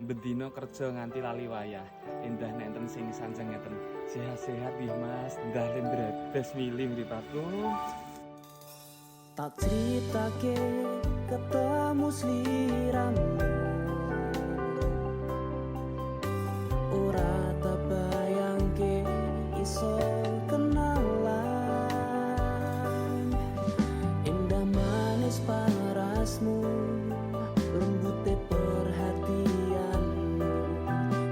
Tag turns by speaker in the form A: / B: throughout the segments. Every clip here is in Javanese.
A: bedino kerja nganti lali wayah. Endah nenten sing sanjang ngeten. Sehat-sehat nggih Mas, ndah lendretes milih mripatku.
B: Tak ceritake ketemu sliramu, ora tak bayangke iso kenalan. Indah manis parasmu, lembute perhatianmu,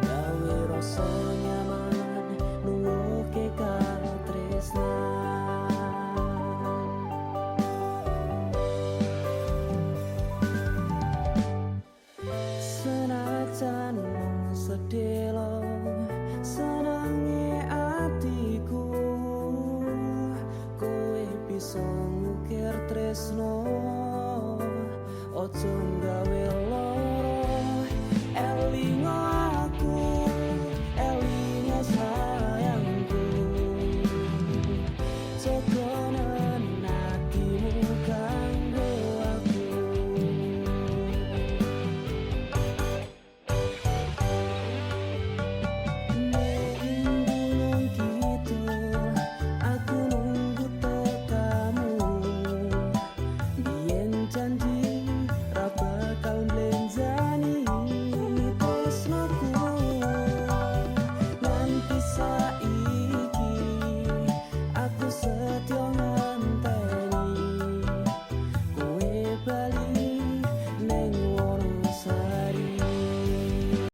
B: gawe rasa nyaman nuwuhke katresnan. Senajan mung sedelo senenge atiku, kowe bisa ngukir tresno, ojo gawe loro. Elingo aku, elingo sayangku, cokonan hatimu kanggo aku. Gunung kidul, aku nunggu tekamu. Biyen janji ra bakal mblenjani tresnoku, nganti saiki